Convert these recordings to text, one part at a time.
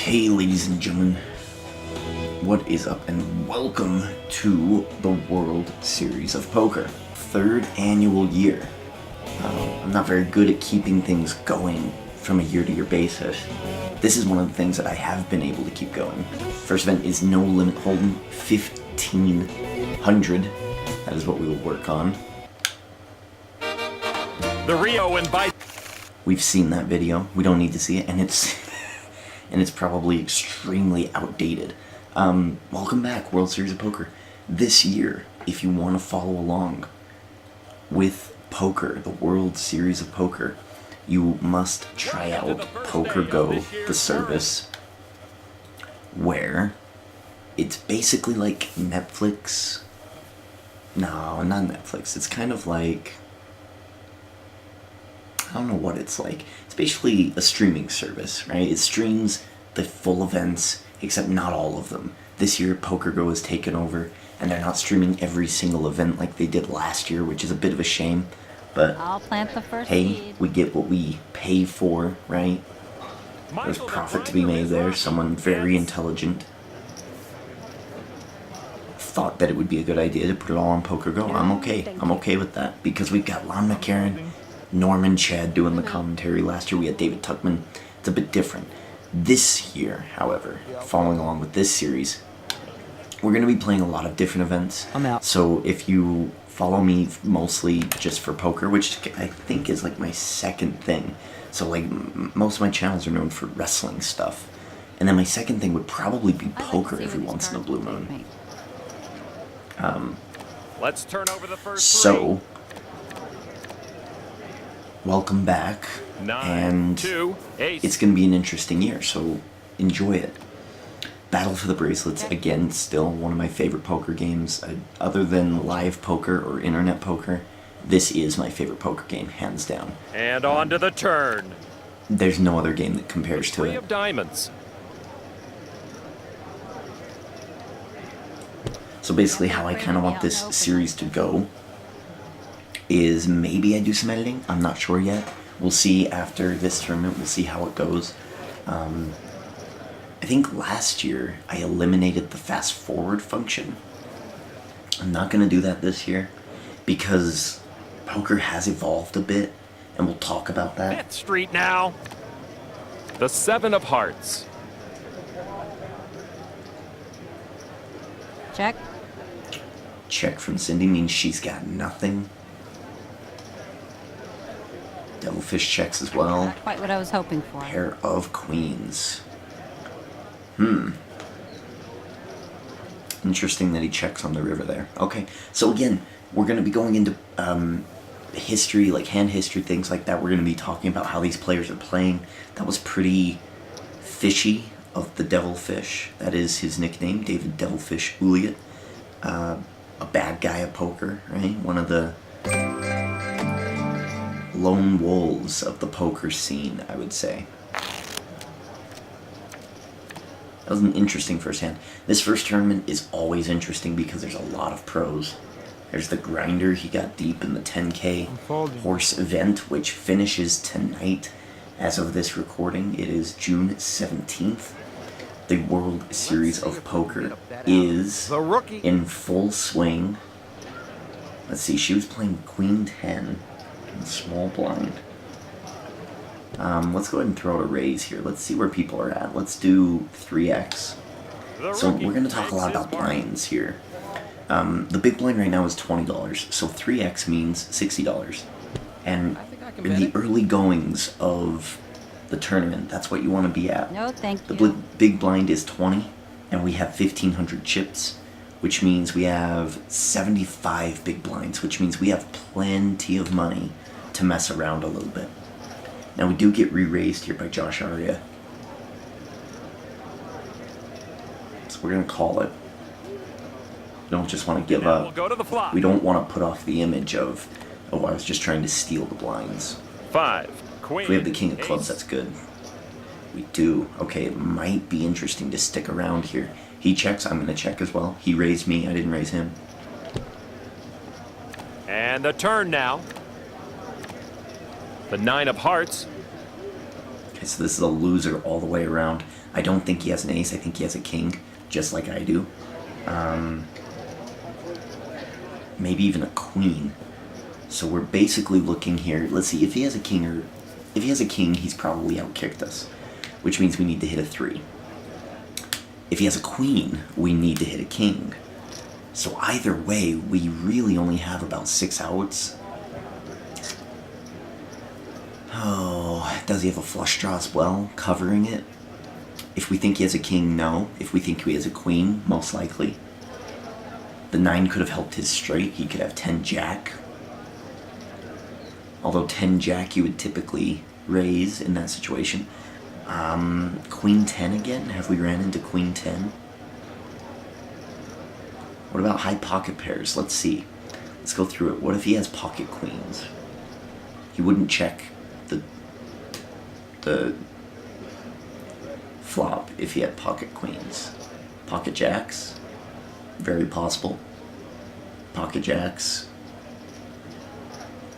Okay, ladies and gentlemen, what is up, and welcome to the World Series of Poker, third annual year. I'm not very good at keeping things going from a year-to-year basis. This is one of the things that I have been able to keep going. First event is No Limit Hold'em, 1,500. That is what we will work on. The Rio invite. We've seen that video. We don't need to see it, and it's probably extremely outdated. Welcome back, World Series of Poker. This year, if you want to follow along with poker, the World Series of Poker, you must try out Poker Go, the service, where it's basically like Netflix. No, not Netflix. It's kind of like, I don't know what it's like. It's basically a streaming service, right? It streams the full events, except not all of them. This year, Poker Go has taken over, and they're not streaming every single event like they did last year, which is a bit of a shame. But I'll plant the first hey, seed. we get what we pay for, right? There's profit to be made there. Someone very intelligent thought that it would be a good idea to put it all on Poker Go. I'm okay. I'm okay with that, because we've got Lon McCarran, Norman Chad doing the commentary. Last year we had David Tuckman. It's a bit different. This year, however, following along with this series, we're going to be playing a lot of different events. I'm out. So if you follow me mostly just for poker, which I think is like my second thing. So like most of my channels are known for wrestling stuff. And then my second thing would probably be poker every once in a blue moon. Let's turn over the first So, welcome back, and 2, ace. it's going to be an interesting year, so enjoy it. Battle for the Bracelets, again, still one of my favorite poker games. Other than live poker or internet poker, this is my favorite poker game, hands down. And on to the turn. There's no other game that compares to Three it. of diamonds. So basically how I kind of want this series to go is maybe I do some editing. I'm not sure yet. We'll see after this tournament. We'll see how it goes. I think last year I eliminated the fast forward function. I'm not going to do that this year because poker has evolved a bit, and we'll talk about that. Fifth Street now. The 7 of hearts. Check. Check from Cindy means she's got nothing. Devilfish checks as well. Not quite what I was hoping for. Pair of queens. Interesting that he checks on the river there. Okay, so again, we're going to be going into history, like hand history, things like that. We're going to be talking about how these players are playing. That was pretty fishy of the Devilfish. That is his nickname, David Devilfish Uliot. A bad guy at poker, right? One of the lone wolves of the poker scene, I would say. That was an interesting first hand. This first tournament is always interesting because there's a lot of pros. There's the Grinder, he got deep in the 10K horse event, which finishes tonight. As of this recording, it is June 17th. The World Series of Poker is in full swing. Let's see, she was playing Queen 10 in small blind. Let's go ahead and throw a raise here. Let's see where people are at. Let's do 3x. So we're going to talk a lot about blinds here. The big blind right now is $20, so 3x means $60. And in the early goings of the tournament, that's what you want to be at. No, thank you. The big blind is 20, and we have 1,500 chips, which means we have 75 big blinds, which means we have plenty of money to mess around a little bit. Now we do get re-raised here by Josh Aria. So we're going to call it. We don't just want to give up. We'll go to the flop. We don't want to put off the image of, oh, I was just trying to steal the blinds. 5, queen. If we have the king of clubs, ace. that's good. We do. Okay, it might be interesting to stick around here. He checks, I'm going to check as well. He raised me, I didn't raise him. And the turn now. The 9 of hearts. So this is a loser all the way around. I don't think he has an ace. I think he has a king, just like I do. Maybe even a queen. So we're basically looking here. Let's see if he has a king, or if he has a king, he's probably outkicked us, which means we need to hit a 3. If he has a queen, we need to hit a king. So either way, we really only have about 6 outs. Oh, does he have a flush draw as well, covering it? If we think he has a king, no. If we think he has a queen, most likely. The 9 could have helped his straight. He could have 10 jack. Although 10 jack you would typically raise in that situation. Queen 10 again? Have we ran into queen 10? What about high pocket pairs? Let's see. Let's go through it. What if he has pocket queens? He wouldn't check the flop if he had pocket queens. Pocket jacks? Very possible. Pocket jacks.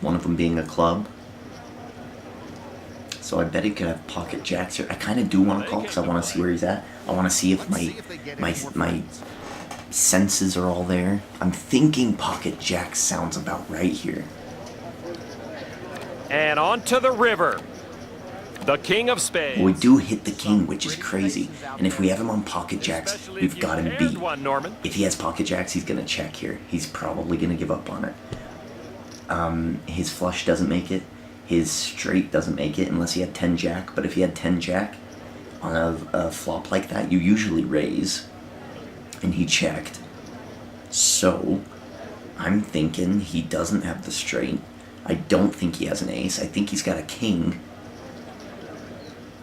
One of them being a club. So I bet he could have pocket jacks here. I kind of do want to call because I want to see where he's at. I want to see if my senses are all there. I'm thinking pocket jack sounds about right here. And on to the river. The king of spades. Well, we do hit the king, which is crazy. And if we have him on pocket jacks, we've got him beat. If he has pocket jacks, he's going to check here. He's probably going to give up on it. His flush doesn't make it. His straight doesn't make it unless he had 10 jack. But if he had 10 jack on a flop like that, you usually raise. And he checked. So I'm thinking he doesn't have the straight. I don't think he has an ace. I think he's got a king.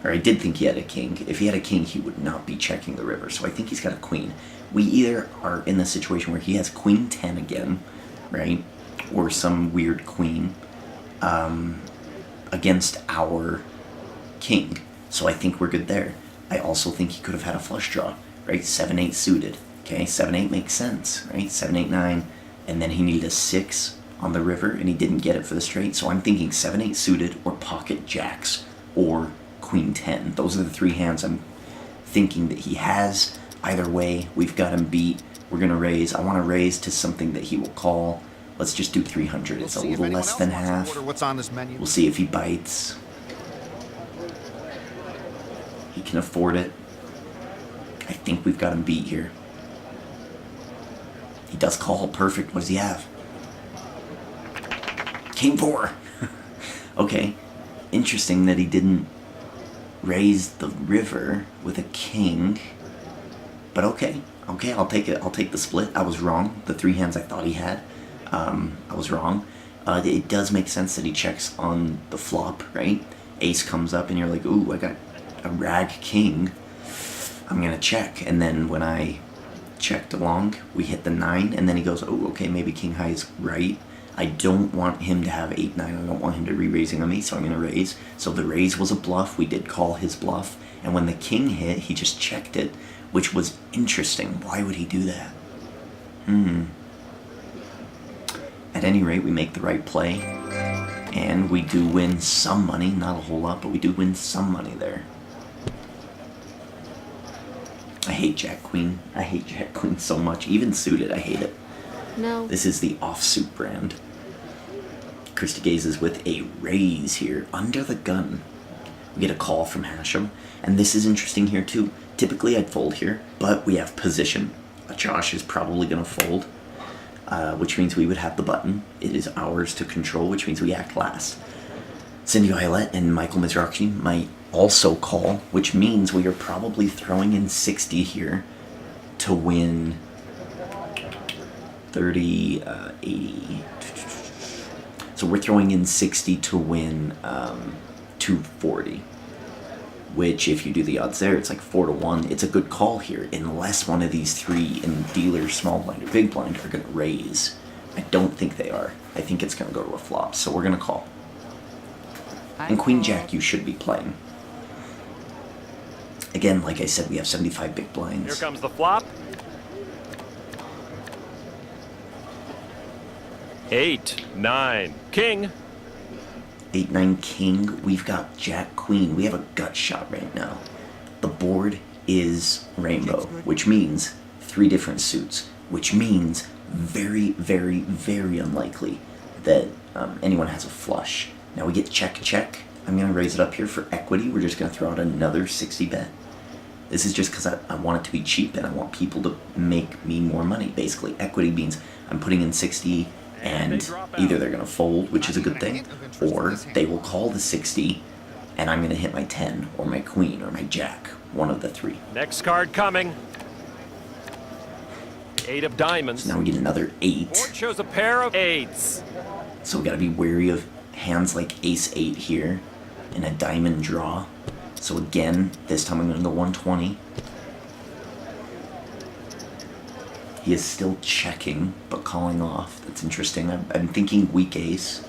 Or I did think he had a king. If he had a king, he would not be checking the river. So I think he's got a queen. We either are in the situation where he has queen 10 again, right? Or some weird queen against our king. So I think we're good there. I also think he could have had a flush draw, right? 7-8 suited. Okay, 7-8 makes sense, right? 7-8, 9. And then he needed a 6 on the river, and he didn't get it for the straight. So I'm thinking 7-8 suited or pocket jacks or queen 10. Those are the 3 hands I'm thinking that he has. Either way, we've got him beat. We're going to raise. I want to raise to something that he will call. Let's just do 300. It's a little less than half. What's on this menu? We'll see if he bites. He can afford it. I think we've got him beat here. He does call. Perfect. What does he have? King 4. Okay. Interesting that he didn't raise the river with a king. But okay. Okay, I'll take it. I'll take the split. I was wrong. The 3 hands I thought he had. I was wrong. It does make sense that he checks on the flop, right? Ace comes up and you're like, ooh, I got a rag king. I'm going to check. And then when I checked along, we hit the 9. And then he goes, oh, okay, maybe king high is right. I don't want him to have 8-9. I don't want him to re-raising on me, so I'm going to raise. So the raise was a bluff. We did call his bluff. And when the king hit, he just checked it, which was interesting. Why would he do that? At any rate, we make the right play. And we do win some money. Not a whole lot, but we do win some money there. I hate Jack Queen. I hate Jack Queen so much. Even suited, I hate it. No. This is the offsuit brand. Christy gazes with a raise here, under the gun. We get a call from Hashem, and this is interesting here too. Typically I'd fold here, but we have position. Josh is probably going to fold, which means we would have the button. It is ours to control, which means we act last. Cindy Violet and Michael Mizrachi might also call, which means we are probably throwing in 60 here to win 30, 80. So we're throwing in 60 to win 240. Which, if you do the odds there, it's like 4-1. It's a good call here, unless one of these 3 in dealer, small blind, or big blind are going to raise. I don't think they are. I think it's going to go to a flop, so we're going to call. And Queen Jack, you should be playing. Again, like I said, we have 75 big blinds. Here comes the flop. 8, 9, king. 8, 9, king. We've got jack, queen. We have a gut shot right now. The board is rainbow, which means 3 different suits, which means very, very, very unlikely that anyone has a flush. Now we get check, check. I'm going to raise it up here for equity. We're just going to throw out another 60 bet. This is just because I want it to be cheap and I want people to make me more money. Basically, equity means I'm putting in 60 and either they're going to fold, which is a good thing, or they will call the 60 and I'm going to hit my 10 or my queen or my jack, one of the 3. Next card coming. 8 of diamonds. So now we get another 8. Board shows a pair of 8s. So we got to be wary of hands like ace 8 here and a diamond draw. So again, this time I'm going to go 120. He is still checking, but calling off. That's interesting. I'm thinking weak ace.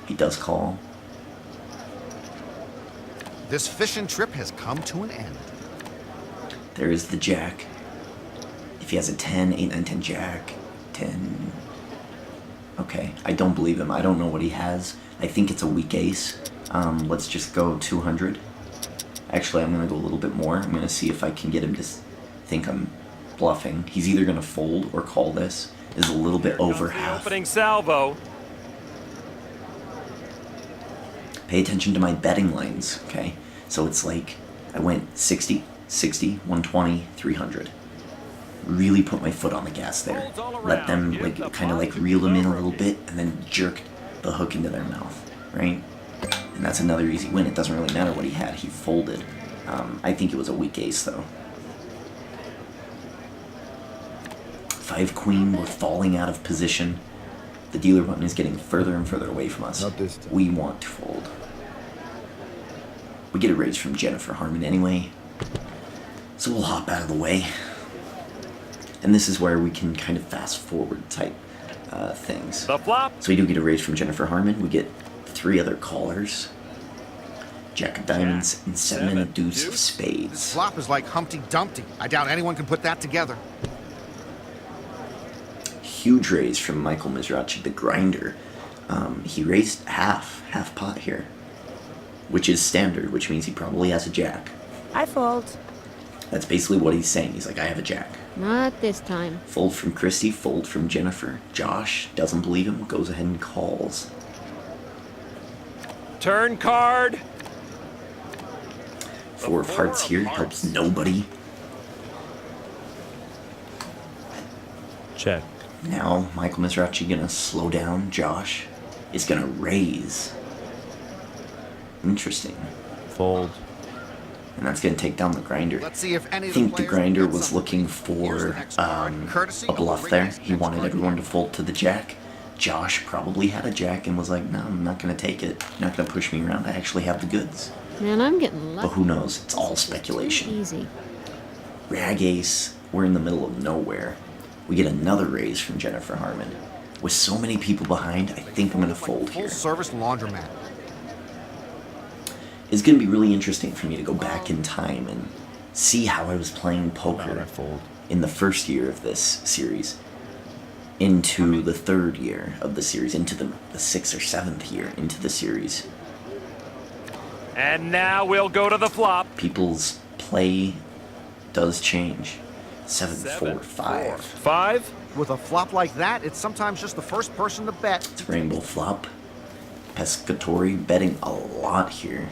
He does call. This fishing trip has come to an end. There is the jack. If he has a 10, 8, 9, 10 jack, 10. Okay, I don't believe him. I don't know what he has. I think it's a weak ace. Let's just go 200. Actually, I'm going to go a little bit more. I'm going to see if I can get him to think I'm bluffing. He's either going to fold or call this. This is a little bit over half. Opening salvo. Pay attention to my betting lines, okay? So it's like I went 60, 60, 120, 300. Really put my foot on the gas there. Let them like kind of like reel them in a little bit and then jerk the hook into their mouth, right? And that's another easy win. It doesn't really matter what he had. He folded. I think it was a weak ace though. 5 queen. We're falling out of position. The dealer button is getting further and further away from us. Not this time. We want to fold. We get a raise from Jennifer Harmon anyway, so we'll hop out of the way. And this is where we can kind of fast forward type things. The flop. So we do get a raise from Jennifer Harmon. We get 3 other callers. Jack of diamonds and 7 and a deuce of spades. Flop is like Humpty Dumpty. I doubt anyone can put that together. Huge raise from Michael Mizrachi, the grinder. He raised half pot here, which is standard, which means he probably has a jack. I fold. That's basically what he's saying. He's like, I have a jack. Not this time. Fold from Christy, fold from Jennifer. Josh doesn't believe him, goes ahead and calls. Turn card. 4 of hearts here helps nobody. Check. Now, Michael Mizrachi gonna slow down. Josh is gonna raise. Interesting. Fold. And that's gonna take down the grinder. Let's see if any I of the think the players grinder will get was something. looking Here's for the next card, courtesy a of bluff the there. Ringers. He Next wanted card. everyone to fold to the jack. Josh probably had a jack and was like, no, I'm not gonna take it. You're not gonna push me around. I actually have the goods. Man, I'm getting lucky. But who knows? It's all Too speculation. easy. Rag ace, we're in the middle of nowhere. We get another raise from Jennifer Harmon. With so many people behind, I think I'm gonna fold here. Full service laundromat. It's gonna be really interesting for me to go back in time and see how I was playing Now poker I fold. in the first year of this series, into the 3rd year of the series, into the 6th or 7th year into the series. And now we'll go to the flop. People's play does change. 7, 4, 5. 5. With a flop like that, it's sometimes just the first person to bet. It's rainbow flop. Pescatori betting a lot here.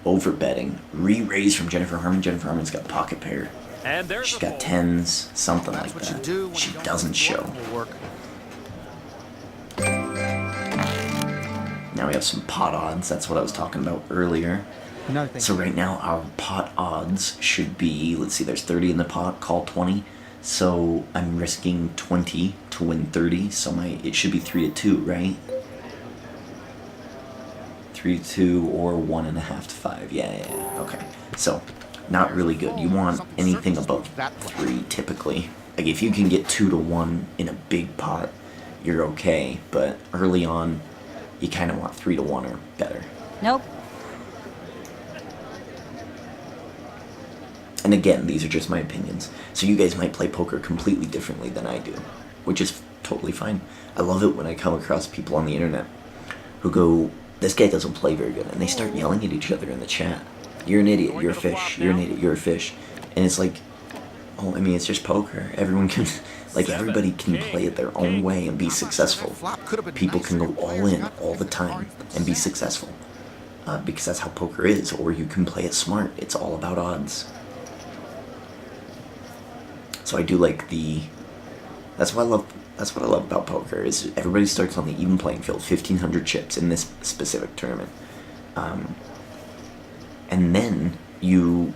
Over betting. Re-raise from Jennifer Harmon. Jennifer Harmon's got pocket pair. And there's She's a got fold. 10s, something That's like what you that. do when She you don't doesn't think show. bluffing will work. Now we have some pot odds. That's what I was talking about earlier. No, thank So you. right now our pot odds should be, let's see, there's 30 in the pot, call 20. So I'm risking 20 to win 30. So it should be 3 to 2, right? 3 to 2 or 1.5 to 5. Yeah. Okay. So not really good. You want anything above 3 typically. Like if you can get 2 to 1 in a big pot, you're okay. But early on, you kind of want 3 to 1 or better. Nope. And again, these are just my opinions. So you guys might play poker completely differently than I do, which is totally fine. I love it when I come across people on the internet who go, this guy doesn't play very good, and they start yelling at each other in the chat. You're an idiot, you're a fish, you're an idiot, you're a fish. And it's like, oh, I mean, it's just poker. Everyone can, like, everybody can play it their own way and be successful. People can go all in all the time and be successful. Because that's how poker is, or you can play it smart. It's all about odds. So I do like that's what I love about poker, is everybody starts on the even playing field, 1,500 chips in this specific tournament. And then you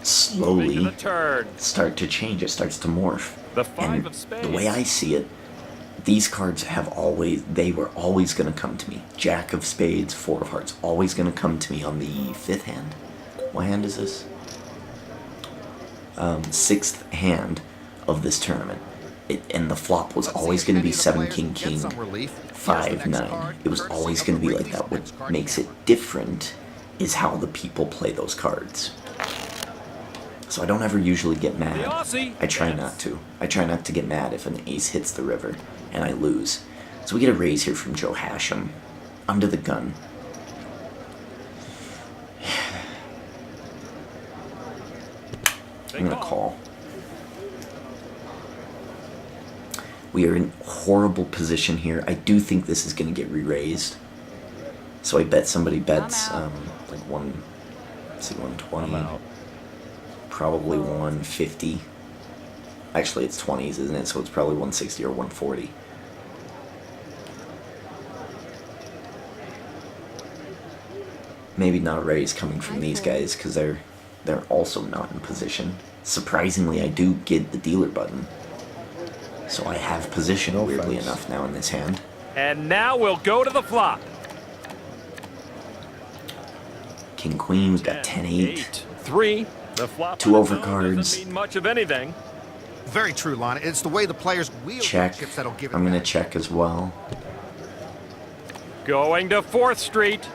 slowly start to change. It starts to morph. And the way I see it, these cards they were always going to come to me. Jack of spades, 4 of hearts, always going to come to me on the 5th hand. What hand is this? 6th hand of this tournament. And the flop was always going to be 7 king king, 5 9. It was always going to be like that. What makes it different is how the people play those cards. So I don't ever usually get mad. I try not to. I try not to get mad if an ace hits the river and I lose. So we get a raise here from Joe Hashem. Under the gun. I'm going to call. We are in horrible position here. I do think this is going to get re-raised. So I bet somebody bets like 120. Probably 150. Actually, it's 20s, isn't it? So it's probably 160 or 140. Maybe not a raise coming from these guys because they're also not in position. Surprisingly, I do get the dealer button. So I have position, weirdly enough, now in this hand. And now we'll go to the flop. King Queen, we've got 10-8. 3. The flop 2 overcards. doesn't mean much of anything. Very true, Lana. It's the way the players wield Check. chips that'll give it I'm going to back. check as well. Going to 4th Street.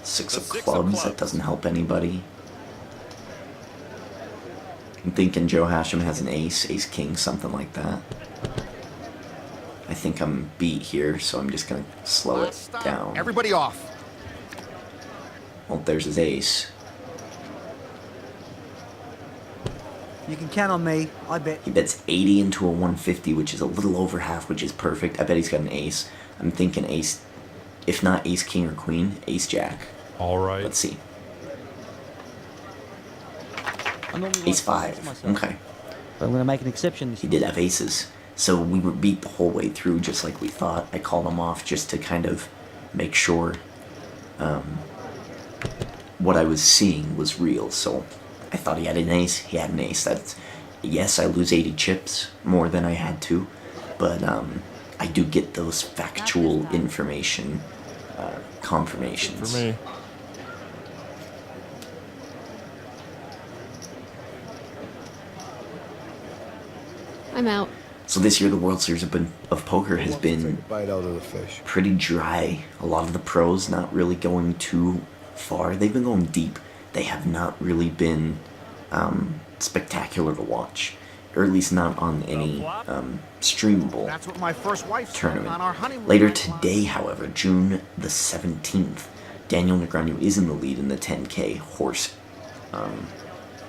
6 The of 6 of clubs, that clubs. doesn't help anybody. I'm thinking Joe Hashem has an ace, ace king, something like that. I think I'm beat here, so I'm just going to slow it Stop. down. Everybody off. Well, there's his ace. You can count on me, I bet. He bets 80 into a 150, which is a little over half, which is perfect. I bet he's got an ace. I'm thinking ace, if not ace king or queen, ace jack. All right. Let's see. I normally Ace like to 5. myself, Okay. but I'm going to make an exception this He did have aces. So we were beat the whole way through, just like we thought. I called him off just to kind of make sure what I was seeing was real. So I thought he had an ace. He had an ace. That's, yes, I lose 80 chips, more than I had to. But I do get those factual information confirmations. For me. I'm out. So this year the World Series of Poker has been Bite out of the fish. pretty dry. A lot of the pros not really going too far. They've been going deep. They have not really been spectacular to watch, or at least not on any streamable That's what my first wife said on our tournament. honeymoon. Later today, however, June the 17th, Daniel Negreanu is in the lead in the 10K horse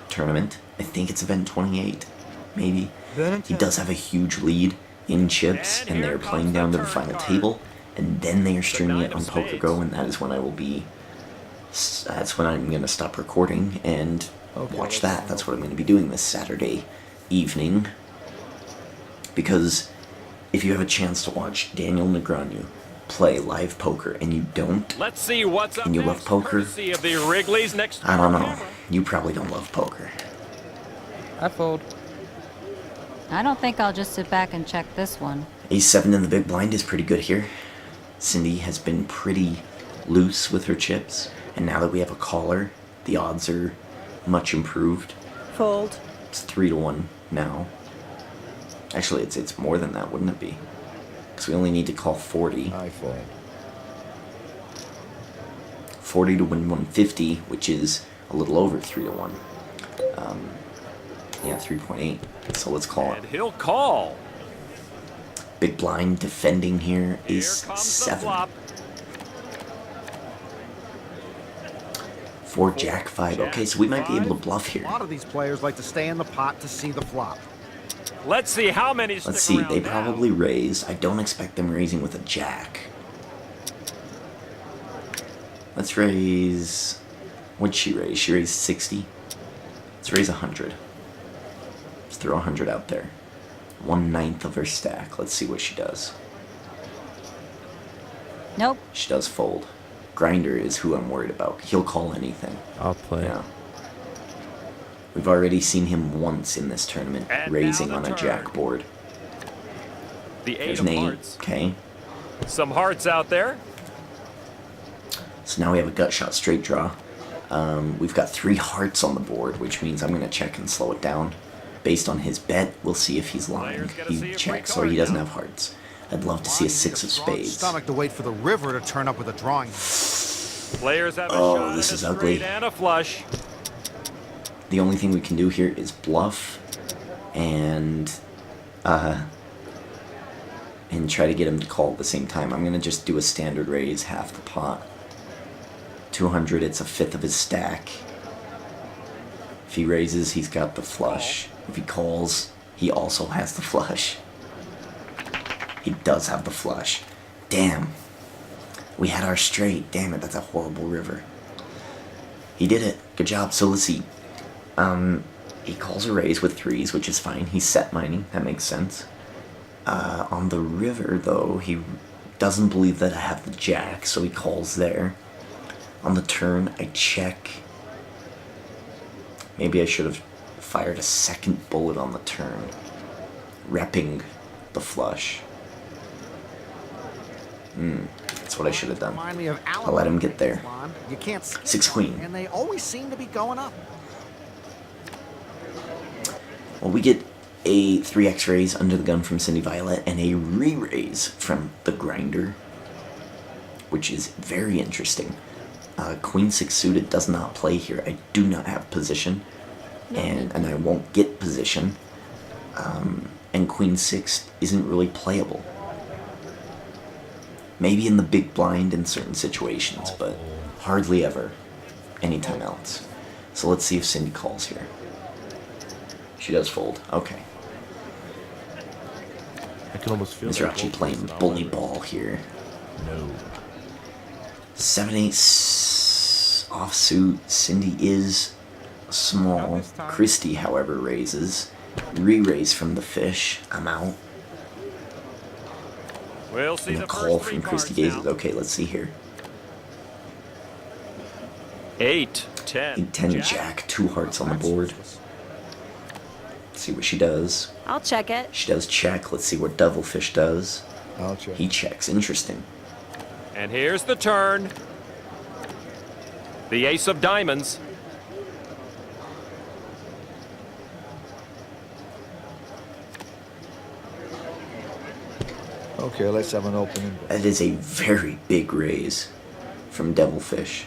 tournament. I think it's event 28, maybe. He does have a huge lead in chips, and they're playing down to the final table, and then they are streaming it on PokerGo, and that is when I will be. That's when I'm going to stop recording and watch that. That's what I'm going to be doing this Saturday evening. Because if you have a chance to watch Daniel Negreanu play live poker and you don't, Let's see what's up and you next. love poker, Courtesy of the Wrigley's next I don't know. You probably don't love poker. I fold. I don't think I'll just sit back and check this one. Ace 7 in the big blind is pretty good here. Cindy has been pretty loose with her chips, and now that we have a caller, the odds are much improved. Fold. It's 3-1 now. Actually, it's more than that, wouldn't it be? Because we only need to call 40. I fold. 40 to win 150, which is a little over 3-1. Yeah, 3.8. So let's call it. And he'll call. Big blind defending here, Here ace comes the 7. flop. 4 jack 5. Okay, so we might be able to bluff A here. lot of these players like to stay in the pot to see the flop. Let's see how many Let's stick see, around they now. probably raise. I don't expect them raising with a jack. Let's raise... What'd she raise? She raised 60. Let's raise 100. Let's throw 100 out there. 1/9 of her stack. Let's see what she does. Nope. She does fold. Grinder is who I'm worried about. He'll call anything. I'll play. Yeah. We've already seen him once in this tournament, And raising now on the a turn. jack board. The 8 There's of an 8. hearts. Okay. Some hearts out there. So now we have a gut shot straight draw. We've got 3 hearts on the board, which means I'm going to check and slow it down. Based on his bet, we'll see if he's lying. Players gotta see He a checks, free or he card doesn't now. have hearts. I'd love to see a 6 of Strong spades. stomach to wait for the river to turn up with a drawing. Players have a Oh, shot this at is a ugly. straight and a flush. The only thing we can do here is bluff and try to get him to call at the same time. I'm going to just do a standard raise, half the pot. 200, it's a 1/5 of his stack. If he raises, he's got the flush. If he calls, he also has the flush. He does have the flush. Damn. We had our straight. Damn it, that's a horrible river. He did it. Good job. So let's see. He calls a raise with 3s, which is fine. He's set mining. That makes sense. On the river, though, he doesn't believe that I have the jack, so he calls there. On the turn, I check. Maybe I should have fired a second bullet on the turn, repping the flush. That's what I should have done. Remind me of I'll let him get there. You can't skip 6 them, queen. and they always seem to be going up. Well, we get a 3x raise under the gun from Cindy Violet and a re-raise from the Grinder, which is very interesting. Queen 6 suited does not play here. I do not have position, and I won't get position. And Queen 6 isn't really playable. Maybe in the big blind in certain situations, but hardly ever anytime else. So let's see if Cindy calls here. She does fold. Okay. I can almost feel Mr. Archie playing bully ball here. No. 7/8 offsuit. Cindy is small. Christie, however, raises. Re-raise from the fish. I'm out. We'll see And a the call first 3 from cards Christie Gazes. now. Okay, let's see here. 8, 10, 8-10 jack. 2 hearts on the board. Let's see what she does. I'll check it. She does check. Let's see what Devilfish does. I'll check. He checks. Interesting. And here's the turn. The ace of diamonds. Okay, let's have an opening. That is a very big raise from Devilfish.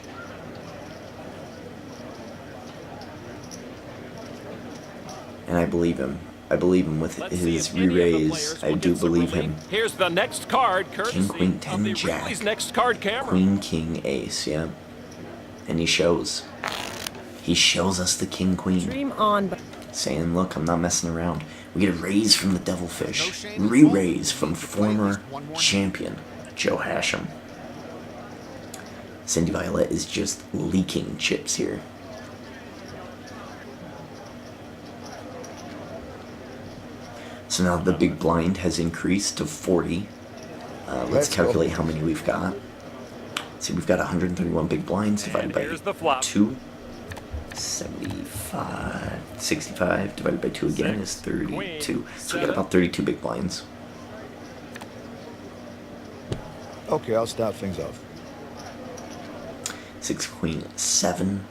And I believe him. I believe him with Let's see his if any of the re-raise. players I will do get some believe relief. him. Here's the next card, courtesy Queen, of 10, the jack. Ripley's next card camera. Queen, king, ace, yeah. And he shows. He shows us the king, queen. Dream on, but Saying, look, I'm not messing around. We get a raise from the Devilfish. No shame in Re-raise folding. from Play at former least one more champion, Joe Hashem. Cindy Violet is just leaking chips here. So now the big blind has increased to 40. Let's Let's go. calculate how many we've got. See, we've got 131 big blinds divided And by here's the flop. 2. 75, 65 divided by 2 again is 32. Queen, So we got 7. about 32 big blinds. Okay, I'll start things off. 6 queen, 7.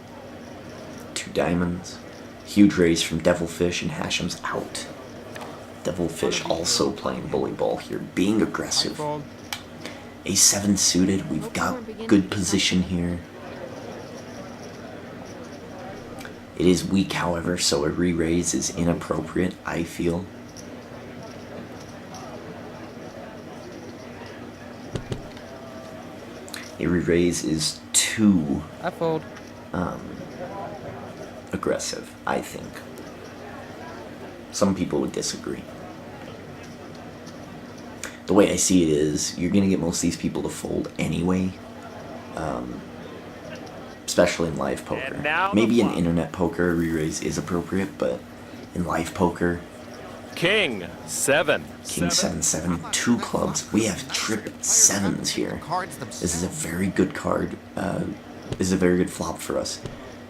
2 diamonds. Huge raise from Devilfish, and Hashem's out. Devilfish also playing bully ball here, being aggressive. A7 suited, we've got good position here. It is weak, however, so a re-raise is inappropriate, I feel. A re-raise is too I fold. aggressive, I think. Some people would disagree. The way I see it is, you're gonna get most of these people to fold anyway. Especially in live poker. And now the Maybe in flop. internet poker, re-raise is appropriate, but in live poker, King 7. King 7-7, 2 clubs. We have trip 7s here. Cards This is a themselves. very good card. This is a very good flop for us.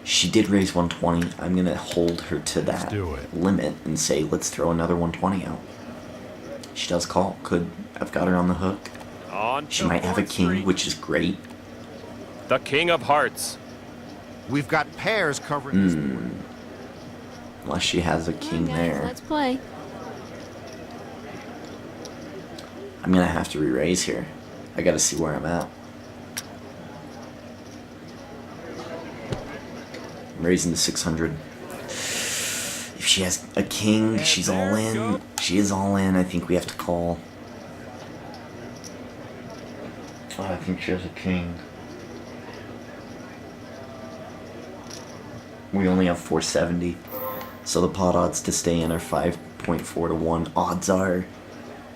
She did raise 120. I'm gonna hold her to that do it. limit and say, let's throw another 120 out. She does call. Could have got her on the hook. On She to might have a fourth king, street. which is great. The King of Hearts. We've got pairs covering this board. Unless she has a king Come on, guys, there. let's play. I'm gonna have to re-raise here. I gotta see where I'm at. I'm raising to 600. If she has a king, she's all in. She is all in. I think we have to call. Oh, I think she has a king. We only have 470. So the pot odds to stay in are 5.4 to 1. Odds are,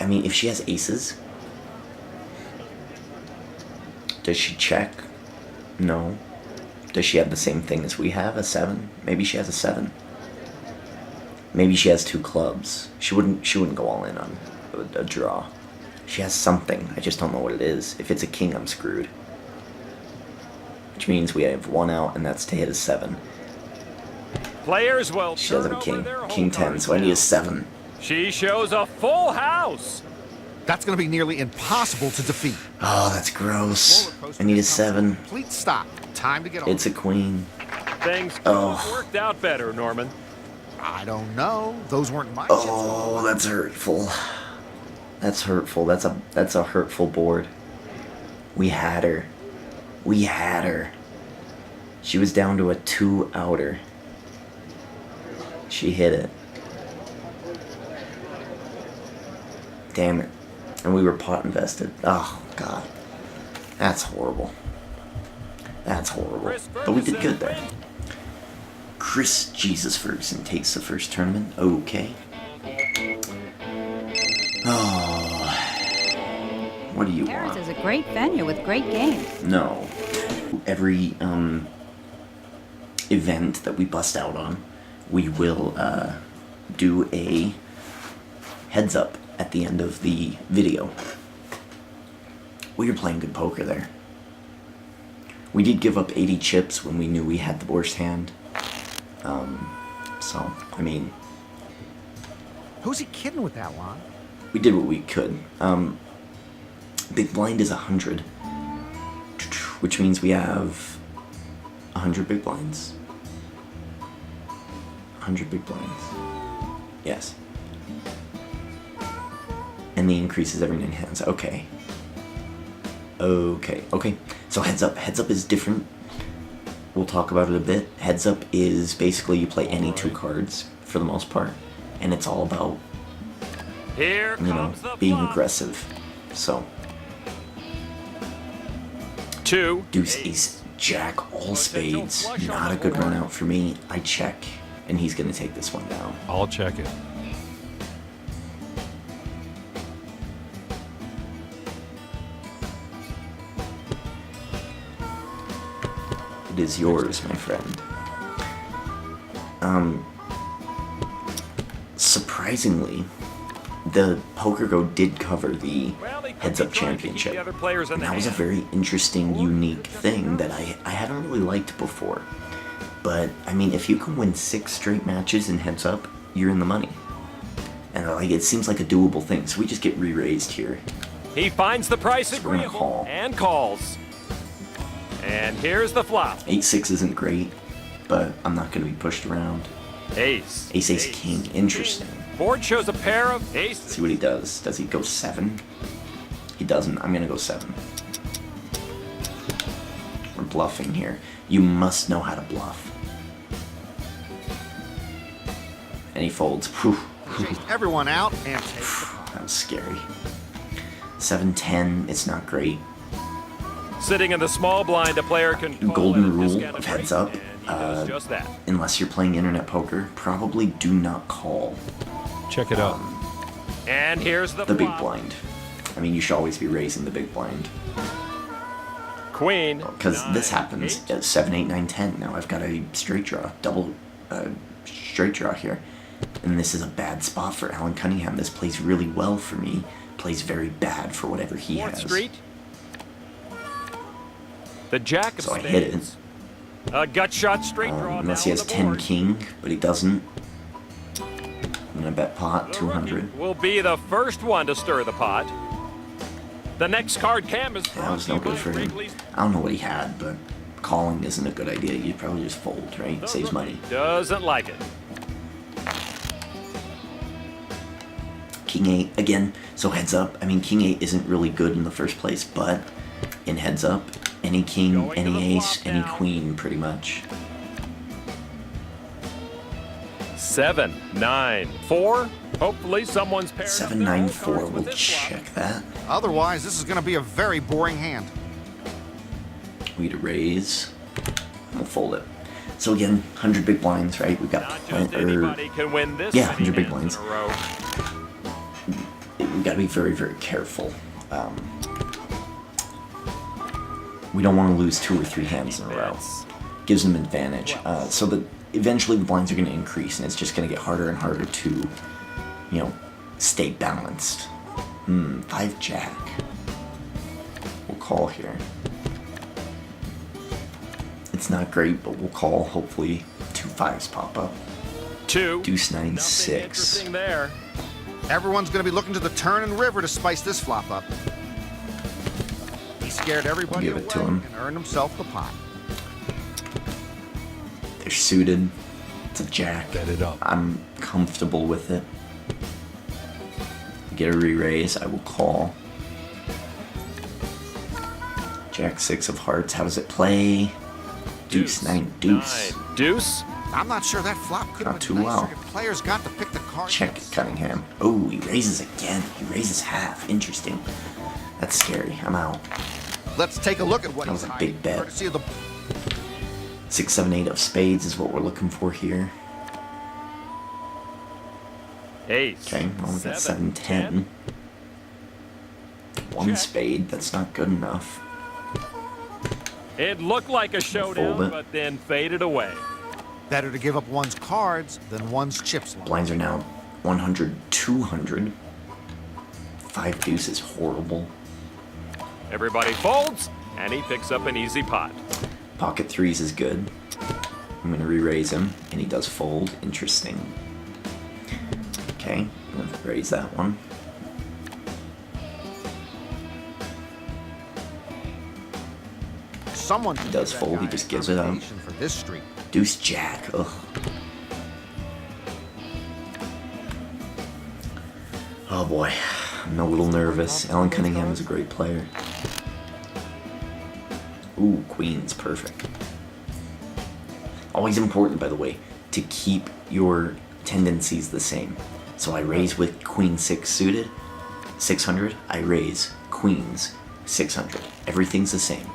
I mean, if she has aces, does she check? No. Does she have the same thing as we have, a 7? Maybe she has a 7. Maybe she has 2 clubs. She wouldn't go all in on a draw. She has something. I just don't know what it is. If it's a king, I'm screwed. Which means we have 1 out, and that's to hit a 7. Players will She turn doesn't have a over king. their King home 10, cards so I need now. a 7. She shows a full house. That's going to be nearly impossible to defeat. Oh, that's gross. Roller coaster I need a comes to 7. Complete stop. Time to get on. It's a queen. Things could Oh. have worked out better, Norman. I don't know. Those weren't my chips. Oh, that's hurtful. That's hurtful. That's a hurtful board. We had her. We had her. She was down to a 2 outer. She hit it. Damn it. And we were pot invested. Oh, God. That's horrible. That's horrible. Chris But we did Ferguson good there. Chris Jesus Ferguson takes the first tournament. Okay. Oh. What do you Harris want? is a great venue with great games. No. Every event that we bust out on, we will do a heads up at the end of the video. We were playing good poker there. We did give up 80 chips when we knew we had the worst hand. So, I mean, Who's he kidding with that line? we did what we could. Big blind is 100, which means we have 100 big blinds. 100 big blinds. Yes. And the increase is every 9 hands. Okay. Okay. So heads up. Heads up is different. We'll talk about it a bit. Heads up is basically you play any 2 cards for the most part. And it's all about, Here you know, comes the being flop. aggressive. So, 2. deuce, ace, jack, all spades. Not a good run out for me. I check, and he's going to take this one down. I'll check it. It is yours, my friend. Surprisingly, the Poker Go did cover the Well, he could Heads be Up trying to keep Championship. the other players in And the that was a hand. very interesting, unique thing that I haven't really liked before. But, I mean, if you can win 6 straight matches in Heads Up, you're in the money. And, like, it seems like a doable thing, so we just get re-raised here. He finds the price So we're gonna agreeable call. and calls. And here's the flop. 8-6 isn't great, but I'm not going to be pushed around. Ace. Ace, king. Interesting. Board shows a pair of Let's aces. see what he does. Does he go 7? He doesn't. I'm gonna go 7. We're bluffing here. You must know how to bluff. And he folds. Whew. Chase everyone out and take the That was scary. 7-10. It's not great. Sitting in the small blind, a player can call Golden at a rule discounted of heads rate, up, and he does just that. unless you're playing internet poker, probably do not call Check it out. And here's the the big flop. blind. I mean, you should always be raising the big blind. Queen. Because this happens at 7, 8, 9, 10. Now I've got a straight draw, double straight draw here. And this is a bad spot for Alan Cunningham. This plays really well for me. Plays very bad for whatever he 4th has. Street. The jack of So I spades. hit it. A gut shot straight draw. Unless now he has on the 10 board. king, but he doesn't. I'm gonna bet pot The 200. rookie will be the first one to stir the pot. The next card cam is That was no good for him. I don't know what he had, but calling isn't a good idea. You'd probably just fold, right? Saves money. Doesn't like it. King 8 again. So heads up. I mean, King 8 isn't really good in the first place, but in heads up, any king, Going to the any ace, flop any now. queen, pretty much. 7, 9, 4. Hopefully someone's paired up 7, their 9, own 4. cards with We'll this flop. check that. Otherwise, this is going to be a very boring hand. We to raise. We'll fold it. So again, 100 big blinds, right? We've got Not just plenty. anybody can win this yeah, many 100 big hands blinds. in a row. We've got to be very, very careful. We don't want to lose 2 or 3 hands in a row. Gives them advantage. So that eventually the blinds are going to increase, and it's just going to get harder and harder to, you know, stay balanced. 5 jack. We'll call here. It's not great, but we'll call. Hopefully 2 5s pop up. 2. Deuce 9 Nothing 6. interesting there. Everyone's going to be looking to the turn and river to spice this flop up. He scared everybody Give away it to him. and earned himself the pot. They're suited. It's a jack. Bet it up. I'm comfortable with it. Get a re-raise. I will call. Jack 6 of hearts. How does it play? Deuce 9 deuce. 9, deuce. I'm not sure that flop could have Not been too nicer well. if players got to pick the card. Check Cunningham. Oh, he raises again. He raises half. Interesting. That's scary. I'm out. Let's take a look at what That he's was a hiding. big bet. Courtesy of the 6, 7, 8 of spades is what we're looking for here. Ace. Okay, well, we got 7, 10. 1 Check. spade. That's not good enough. It looked like a fold showdown, it. but then faded away. better to give up one's cards than one's chips. Blinds are now 100, 200. 5 deuce is horrible. Everybody folds, and he picks up an easy pot. Pocket 3s is good. I'm gonna re-raise him, and he does fold. Interesting. Okay, I'm gonna raise that one. Someone He does fold, he just gives it up. For this streak. Deuce jack, ugh. Oh boy, I'm a little nervous. Alan Cunningham is a great player. Ooh, queen's perfect. Always important, by the way, to keep your tendencies the same. So I raise with queen 6 suited, 600. I raise queens, 600. Everything's the same.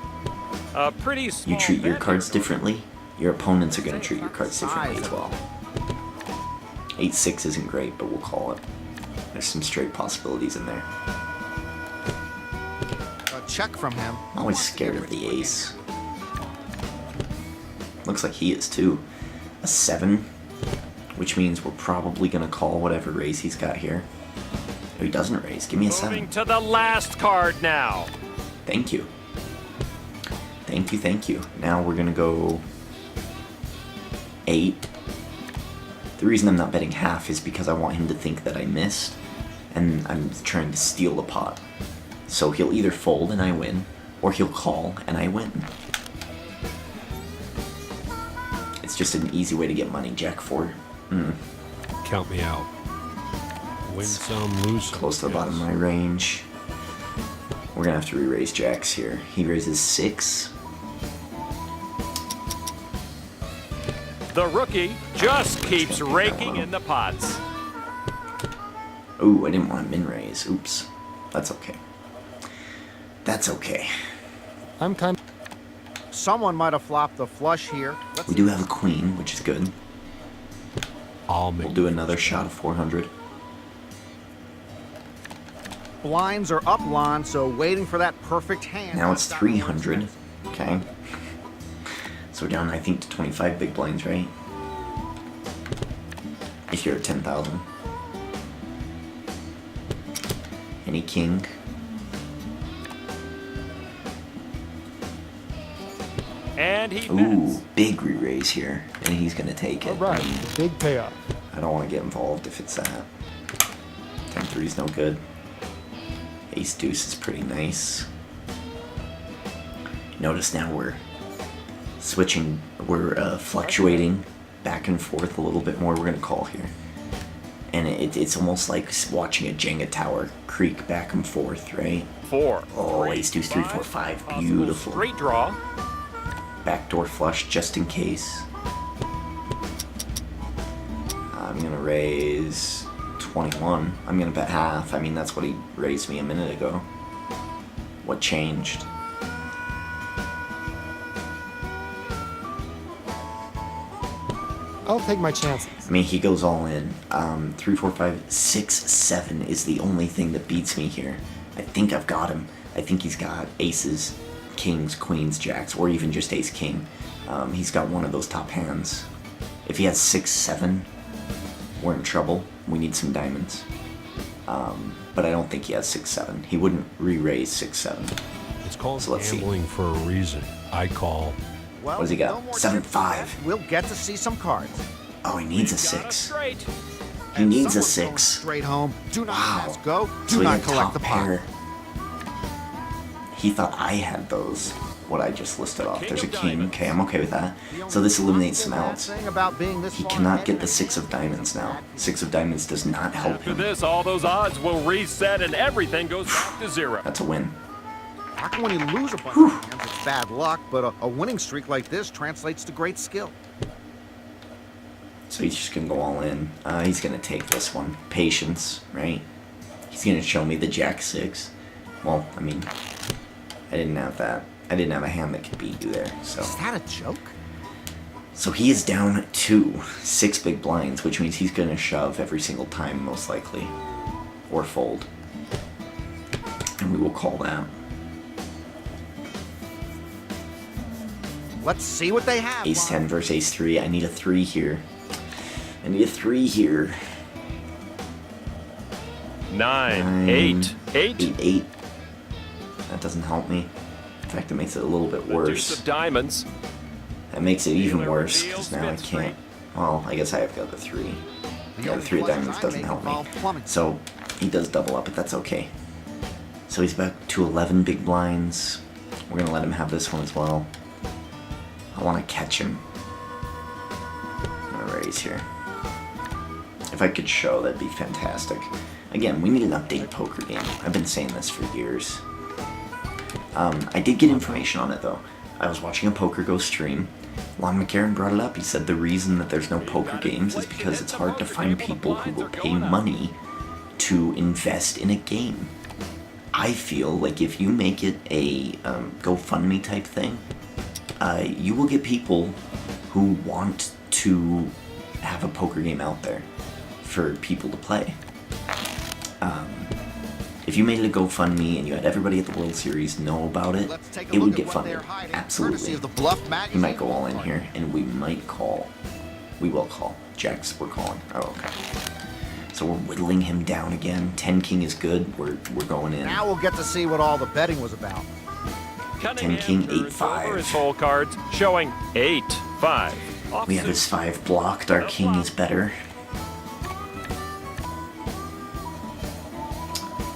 A pretty small You treat your bet cards here. differently, your opponents are going to treat your cards differently as well. 8-6 isn't great, but we'll call it. There's some straight possibilities in there. A check from him. I'm always scared of the ace. Looks like he is too. A 7, which means we're probably going to call whatever raise he's got here. Oh, he doesn't raise. Give me a 7. Moving to the last card now. Thank you. Thank you, thank you. Now we're going to go 8. The reason I'm not betting half is because I want him to think that I missed, and I'm trying to steal the pot. So he'll either fold and I win, or he'll call and I win. It's just an easy way to get money. Jack 4. Count me out. Win some, lose some. Close to the bottom of my range. We're going to have to re-raise jacks here. He raises 6. The rookie just keeps raking in the pots. Ooh, I didn't want to min-raise. Oops. That's okay. That's okay. I'm kind Someone might have flopped the flush here. We do have a queen, which is good. I'll make We'll do another shot of 400. Blinds are up, Lon, so waiting for that perfect hand. Now it's 300. Okay. So we're down, I think, to 25 big blinds, right? If you're at 10,000. Any king? And he Ooh, bets. big re-raise here. And he's going to take it. All right, big payoff. I don't want to get involved if it's that. 10-3 is no good. Ace deuce is pretty nice. Notice now we're switching, we're fluctuating back and forth a little bit more. We're going to call here. And it's almost like watching a Jenga tower creak back and forth, right? 4. Oh, 3, ace deuce, 3, 4, 5. Possible Beautiful. Straight draw. Backdoor flush just in case. I'm going to raise 21. I'm going to bet half. I mean, that's what he raised me a minute ago. What changed? I'll take my chances. I mean, he goes all in. 3, 4, 5, 6, 7 is the only thing that beats me here. I think I've got him. I think he's got aces, kings, queens, jacks, or even just ace king. He's got one of those top hands. If he has 6, 7, we're in trouble. We need some diamonds. But I don't think he has 6, 7. He wouldn't re-raise 6, 7. It's called So let's see. gambling for a reason. I call. Well, What does he got? no more 7, chips 5. yet. We'll get to see some cards. Oh, he needs a Got him 6. straight. He needs a Someone's going 6. Straight home. Do not Wow. pass go. So Do he not had collect top the pair. pot. He thought I had those. What I just listed off. king There's a of king. diamonds. Okay, I'm okay with that. So this eliminates some Possible bad outs. thing about being this He far cannot ahead get the makes 6 of diamonds now. 6 of diamonds does not help After him. this, all those odds will reset and everything goes back to 0. That's a win. How can when you lose a bunch of hands, it's bad luck, but a winning streak like this translates to great skill. So he's just gonna go all in. He's gonna take this one. Patience, right? He's gonna show me the jack 6. Well, I mean, I didn't have that. I didn't have a hand that could beat you there. So Is that a joke? So he is down to 6 big blinds, which means he's gonna shove every single time, most likely, or fold. And we will call that. Let's see what they have. Ace 10 versus ace 3. I need a 3 here. I need a 3 here. 9, 9, 8, 8. 8, 8. That doesn't help me. In fact, it makes it a little bit The deuce worse. of diamonds. That makes it even Dealer worse, reveals because now I fifth can't. Well, I guess I have got the 3. Yeah, the 3 of diamonds doesn't help me. So he does double up, but that's okay. So he's back to 11 big blinds. We're gonna let him have this one as well. I want to catch him. I'm gonna raise here. If I could show, that'd be fantastic. Again, we need an updated poker game. I've been saying this for years. I did get information on it though. I was watching a Poker Go stream. Lon McCarran brought it up. He said the reason that there's no poker games is because it's hard to find people who will pay money to invest in a game. I feel like if you make it a GoFundMe type thing, you will get people who want to have a poker game out there for people to play. If you made it a GoFundMe and you had everybody at the World Series know about it, it would get funded. Absolutely. We might go all in here, and we might call. We will call. Jacks, we're calling. Oh, okay. So we're whittling him down again. 10 king is good. We're going in. Now we'll get to see what all the betting was about. Cunningham 10 king, 8 turns over his 5. hole cards, showing 8, 5. We have his 5 blocked. Our king is better.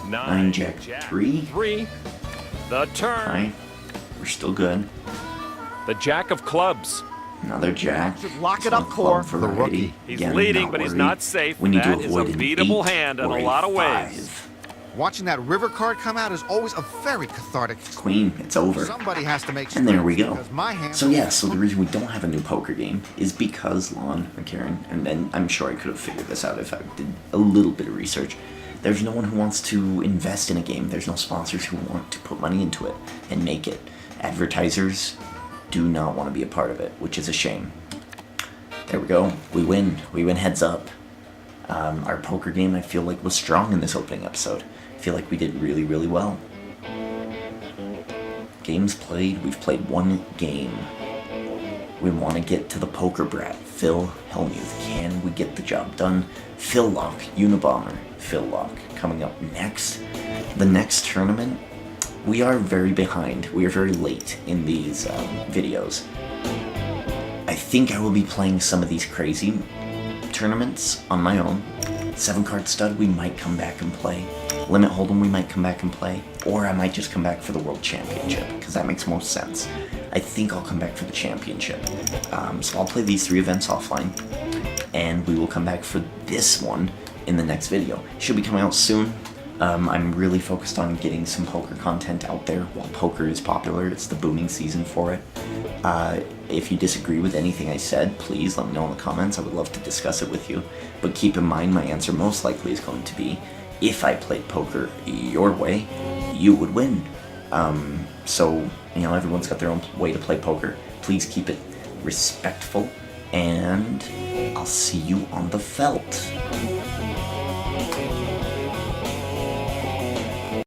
9 jack 3. 3. The turn. Fine. We're still good. The jack of clubs. Another jack. Should lock it Some up club for variety. the rookie. He's Again, leading, not but he's worried. not safe. We need That to is avoid a an beatable 8 hand in or a lot of 5. ways. Watching that river card come out is always a very cathartic. Queen, it's over. Somebody has to make. And there we space go. because my hand- So yeah, so the reason we don't have a new poker game is because Lon McCarran, and I'm sure I could have figured this out if I did a little bit of research. There's no one who wants to invest in a game. There's no sponsors who want to put money into it and make it. Advertisers do not want to be a part of it, which is a shame. There we go. We win. We win heads up. Our poker game, I feel like, was strong in this opening episode. I feel like we did really, really well. Games played. We've played one game. We want to get to the poker brat, Phil Hellmuth. Can we get the job done? Phil Lock, Unabomber, Phil Lock. Coming up next, the next tournament, we are very behind. We are very late in these videos. I think I will be playing some of these crazy tournaments on my own. 7-card stud, we might come back and play. Limit Hold'em, we might come back and play. Or I might just come back for the World Championship, because that makes most sense. I think I'll come back for the Championship. So I'll play these 3 events offline, and we will come back for this one in the next video. Should be coming out soon. I'm really focused on getting some poker content out there while poker is popular. It's the booming season for it. If you disagree with anything I said, please let me know in the comments. I would love to discuss it with you. But keep in mind, my answer most likely is going to be, if I played poker your way, you would win. So, you know, everyone's got their own way to play poker. Please keep it respectful, and I'll see you on the felt.